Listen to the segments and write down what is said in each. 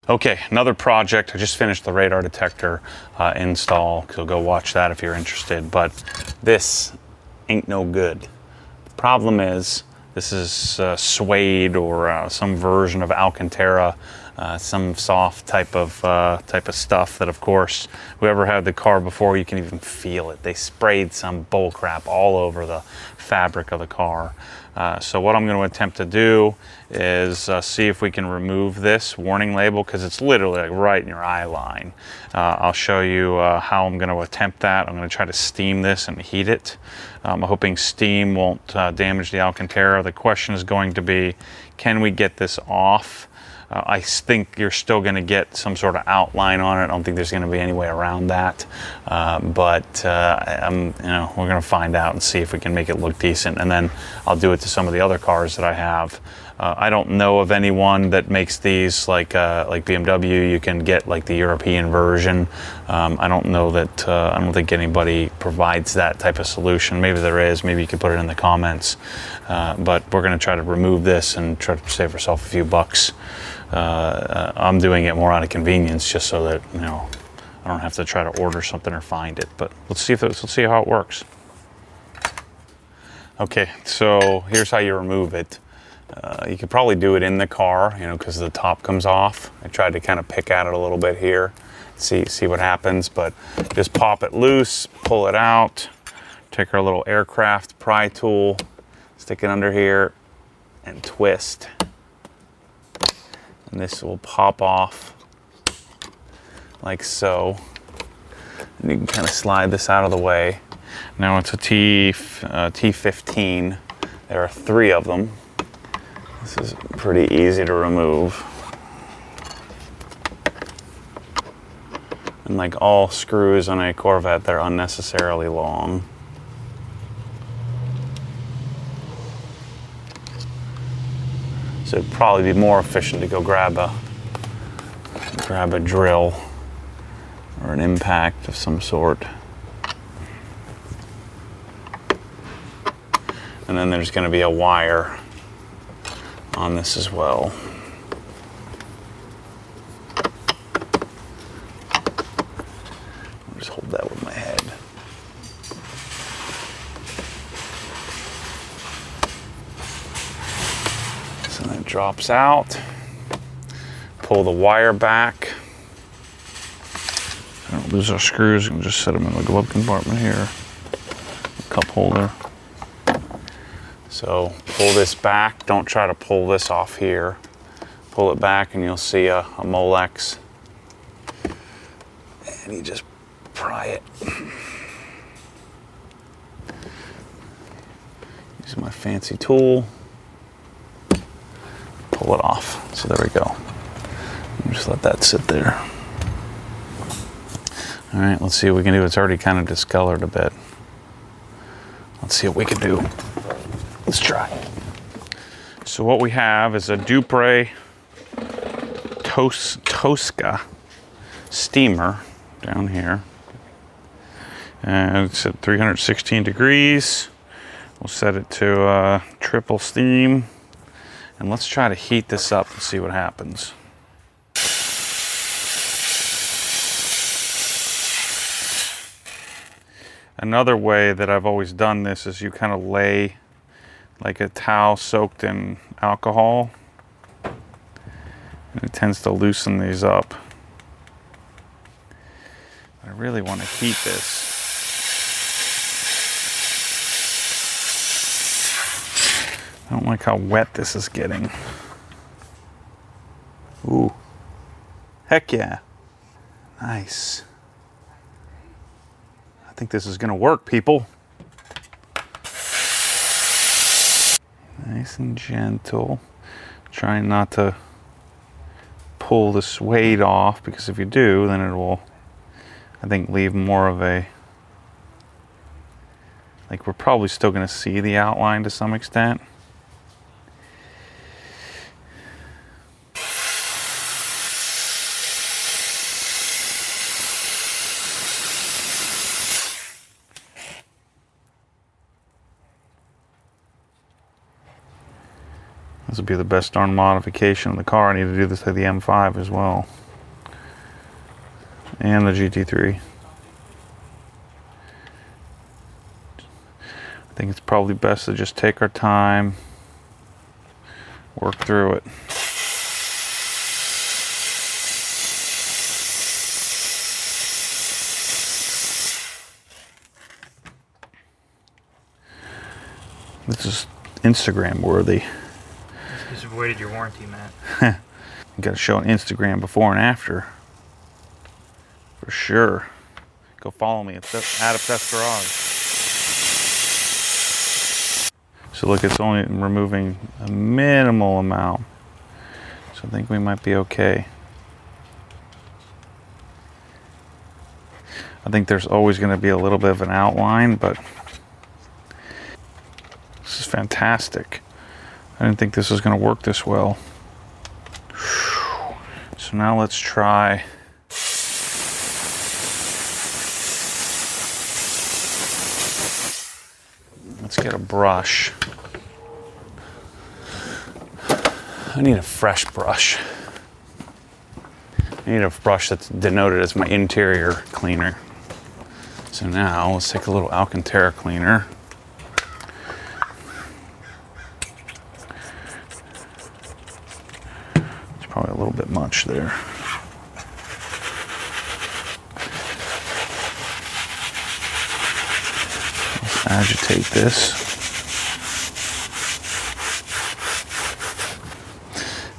Okay, another project. I just finished the radar detector install, so go watch that if you're interested. But this ain't no good. The problem is this is suede or some version of Alcantara, some soft type of stuff that, of course, whoever had the car before, you can even feel it. They sprayed some bull crap all over the fabric of the car. So what I'm going to attempt to do is see if we can remove this warning label, because it's literally like right in your eye line. I'll show you how I'm going to attempt that. I'm going to try to steam this and heat it. I'm hoping steam won't damage the Alcantara. The question is going to be, can we get this off? I think you're still going to get some sort of outline on it. I don't think there's going to be any way around that. But we're going to find out and see if we can make it look decent. And then I'll do it to some of the other cars that I have. I don't know of anyone that makes these like BMW. You can get like the European version. I don't know that. I don't think anybody provides that type of solution. Maybe there is. Maybe you could put it in the comments. But we're going to try to remove this and try to save ourselves a few bucks. I'm doing it more out of convenience, just so that I don't have to try to order something or find it. But let's see how it works. Okay, so here's how you remove it. You could probably do it in the car, because the top comes off. I tried to kind of pick at it a little bit here, see what happens. But just pop it loose, pull it out, take our little aircraft pry tool, stick it under here, and twist. And this will pop off like so. And you can kind of slide this out of the way. Now it's a T15. There are 3 of them. This is pretty easy to remove. And like all screws on a Corvette, they're unnecessarily long. So it'd probably be more efficient to go grab a drill or an impact of some sort. And then there's going to be a wire on this as well. I'll just hold that with my head. So that drops out. Pull the wire back. I don't lose our screws. I'm just set them in the glove compartment here. Cup holder. So pull this back. Don't try to pull this off here. Pull it back and you'll see a Molex. And you just pry it. Using my fancy tool. Pull it off. So there we go. Just let that sit there. All right, let's see what we can do. It's already kind of discolored a bit. Let's see what we can do. Let's try. So what we have is a Dupre Tasca steamer down here. And it's at 316 degrees. We'll set it to triple steam. And let's try to heat this up and see what happens. Another way that I've always done this is you kind of lay like a towel soaked in alcohol. And it tends to loosen these up. I really want to heat this. I don't like how wet this is getting. Ooh. Heck yeah. Nice. I think this is going to work, people. Nice and gentle. Trying not to pull the suede off, because if you do, then it will, I think, leave more of a, like, we're probably still going to see the outline to some extent. It's would be the best darn modification of the car. I need to do this to the M5 as well. And the GT3. I think it's probably best to just take our time, work through it. This is Instagram worthy. You just avoided your warranty, Matt. You gotta show an Instagram before and after. For sure. Go follow me at Tasca Garage. So look, it's only removing a minimal amount. So I think we might be okay. I think there's always gonna be a little bit of an outline, but this is fantastic. I didn't think this was gonna work this well. So now let's try. Let's get a brush. I need a fresh brush. I need a brush that's denoted as my interior cleaner. So now let's take a little Alcantara cleaner. It's probably a little bit much there. Let's agitate this.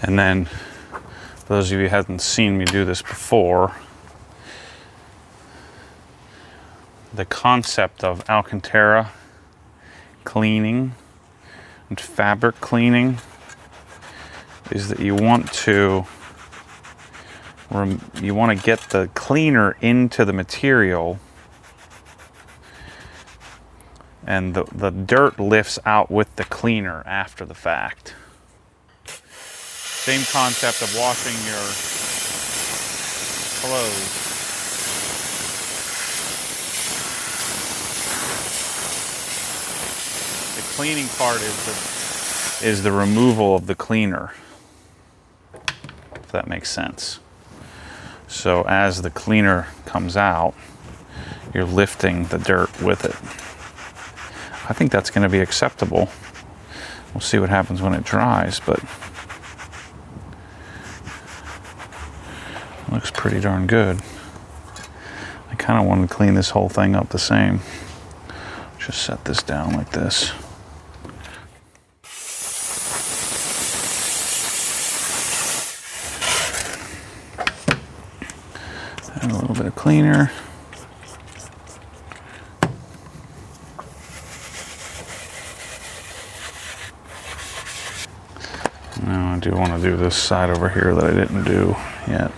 And then, for those of you who haven't seen me do this before, the concept of Alcantara cleaning and fabric cleaning is that you want to get the cleaner into the material, and the dirt lifts out with the cleaner after the fact. Same concept of washing your clothes. The cleaning part is the removal of the cleaner, if that makes sense. So as the cleaner comes out, you're lifting the dirt with it. I think that's going to be acceptable. We'll see what happens when it dries, but looks pretty darn good. I kind of want to clean this whole thing up the same. Just set this down like this. Add a little bit of cleaner. Now I do want to do this side over here that I didn't do yet.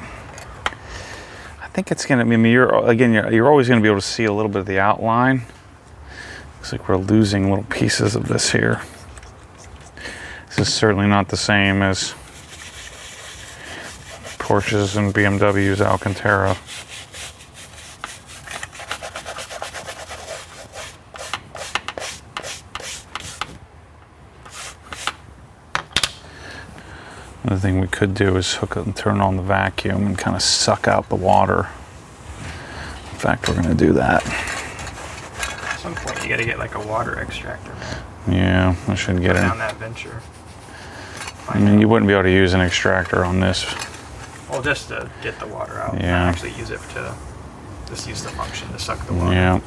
I think it's going to be, I mean, you're always going to be able to see a little bit of the outline. Looks like we're losing little pieces of this here. This is certainly not the same as Porsches and BMW's Alcantara. Another thing we could do is hook it and turn on the vacuum and kind of suck out the water. In fact, we're going to do that. At some point, you got to get like a water extractor, man. Yeah, I should get it. On that venture. I mean, you wouldn't be able to use an extractor on this. Well, just to get the water out. Yeah. Not actually use it to just use the function to suck the water. Yeah.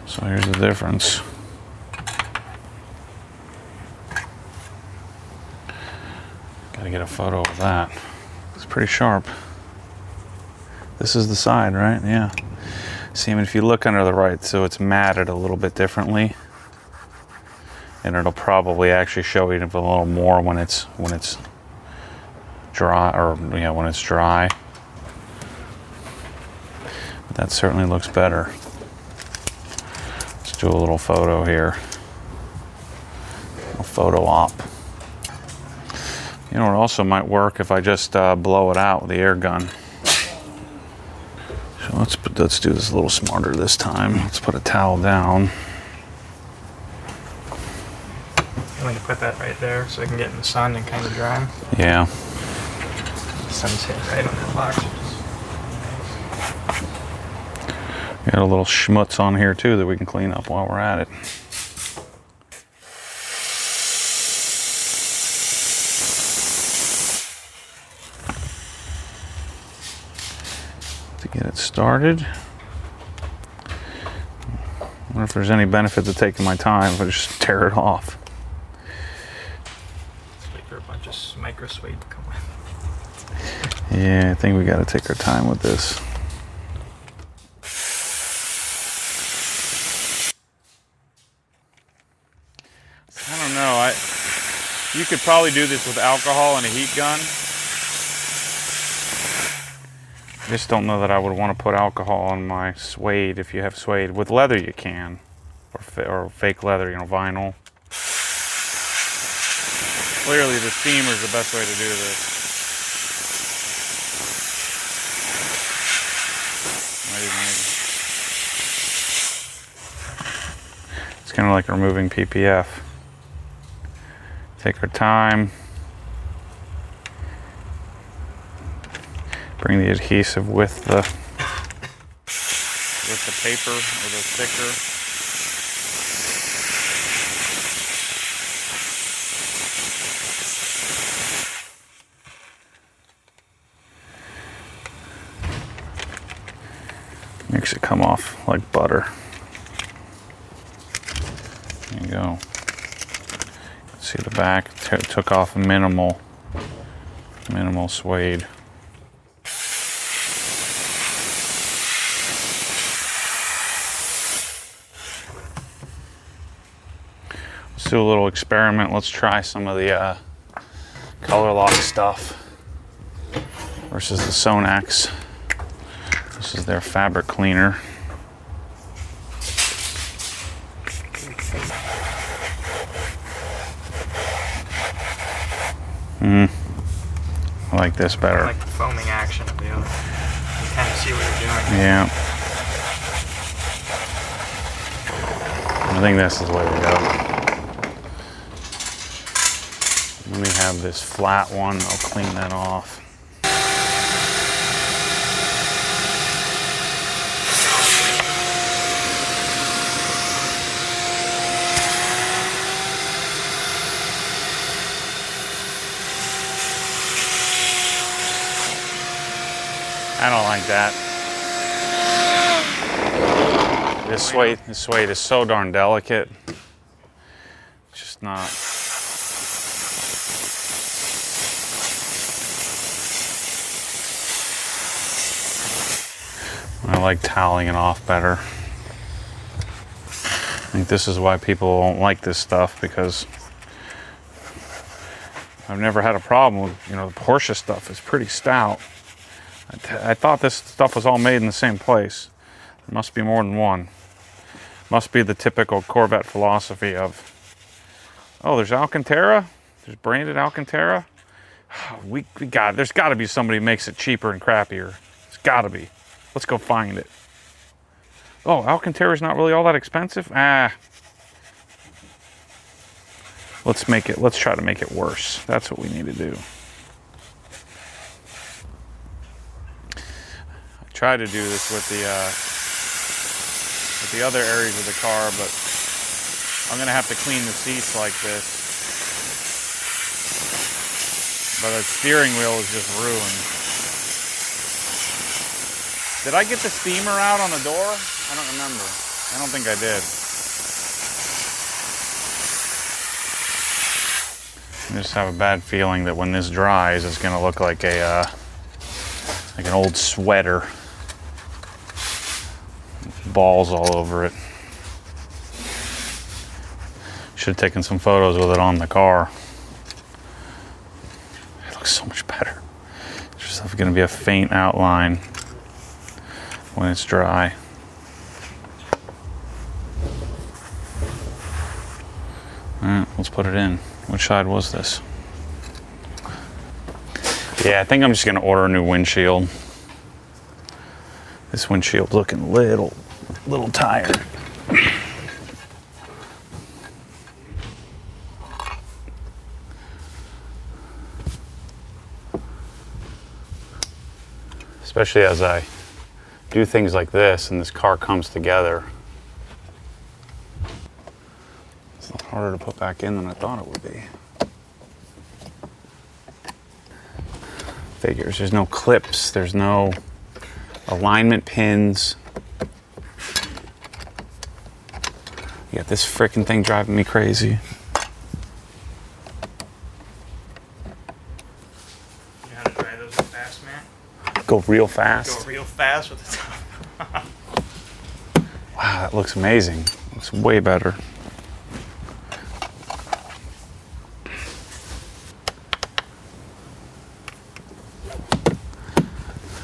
So here's the difference. Gotta get a photo of that. It's pretty sharp. This is the side, right? Yeah. See, I mean, if you look under the right, so it's matted a little bit differently, and it'll probably actually show even a little more when it's dry, or yeah, when it's dry. But that certainly looks better. Let's do a little photo here. A photo op. You know, it also might work if I just blow it out with the air gun. So let's do this a little smarter this time. Let's put a towel down. I'm going to put that right there so I can get in the sun and kind of dry. Yeah. The sun's hitting right on that box. Got a little schmutz on here too that we can clean up while we're at it. To get it started. I wonder if there's any benefit to taking my time if I just tear it off. Let's wait for a bunch of micro suede to come in. Yeah, I think we got to take our time with this. I don't know. You could probably do this with alcohol and a heat gun. I just don't know that I would want to put alcohol on my suede if you have suede. With leather you can, or fake leather, you know, vinyl. Clearly the steamer is the best way to do this. It's kind of like removing PPF. Take our time. Bring the adhesive with the paper or the sticker. Makes it come off like butter. There you go. See the back took off minimal suede. Let's do a little experiment. Let's try some of the color lock stuff versus the Sonax. This is their fabric cleaner. I like this better. I like the foaming action of the other. You kind of see what you're doing. Yeah. I think this is the way to go. Let me have this flat one. I'll clean that off. I don't like that. This suede is so darn delicate. It's just not. I like toweling it off better. I think this is why people don't like this stuff, because I've never had a problem with, you know, the Porsche stuff is pretty stout. I thought this stuff was all made in the same place. There must be more than one. Must be the typical Corvette philosophy of, oh, there's Alcantara? There's branded Alcantara? There's got to be somebody who makes it cheaper and crappier. It's got to be. Let's go find it. Oh, Alcantara's not really all that expensive? Let's try to make it worse. That's what we need to do. Try to do this with the other areas of the car, but I'm gonna have to clean the seats like this. But the steering wheel is just ruined. Did I get the steamer out on the door? I don't remember. I don't think I did. I just have a bad feeling that when this dries, it's gonna look like an old sweater. Balls all over it. Should have taken some photos with it on the car. It looks so much better. There's just going to be a faint outline when it's dry. Alright, let's put it in. Which side was this? Yeah, I think I'm just going to order a new windshield. This windshield's looking a little especially as I do things like this and this car comes together. It's a lot harder to put back in than I thought it would be. Figures, there's no clips, there's no alignment pins. You got this freaking thing driving me crazy. You know how to drive those fast, man? Go real fast. Go real fast with the top. Wow, that looks amazing. Looks way better.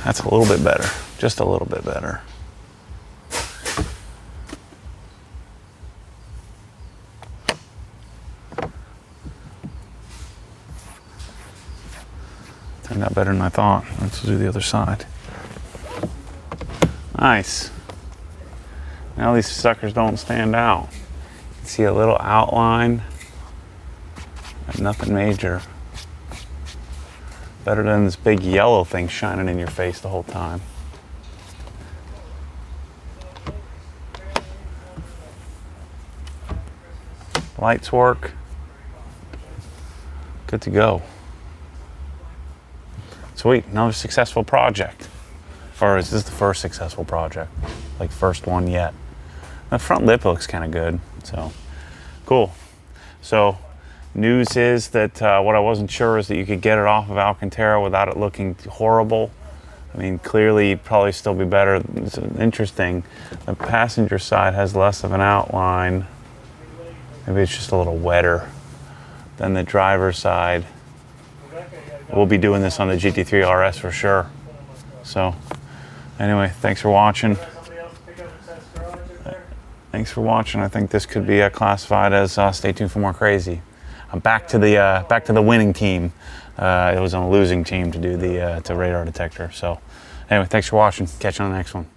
That's a little bit better. Just a little bit better. Turned out better than I thought. Let's do the other side. Nice. Now these suckers don't stand out. You can see a little outline, but nothing major. Better than this big yellow thing shining in your face the whole time. Lights work. Good to go. Sweet, another successful project. Or is this the first successful project? Like first one yet. The front lip looks kind of good, so cool. So news is that what I wasn't sure is that you could get it off of Alcantara without it looking horrible. I mean, clearly it'd probably still be better. It's interesting. The passenger side has less of an outline. Maybe it's just a little wetter than the driver's side. We'll be doing this on the GT3 RS for sure. So anyway, thanks for watching. Thanks for watching. I think this could be classified as stay tuned for more crazy. I'm back to the winning team. It was on a losing team to do the radar detector. So anyway, thanks for watching. Catch you on the next one.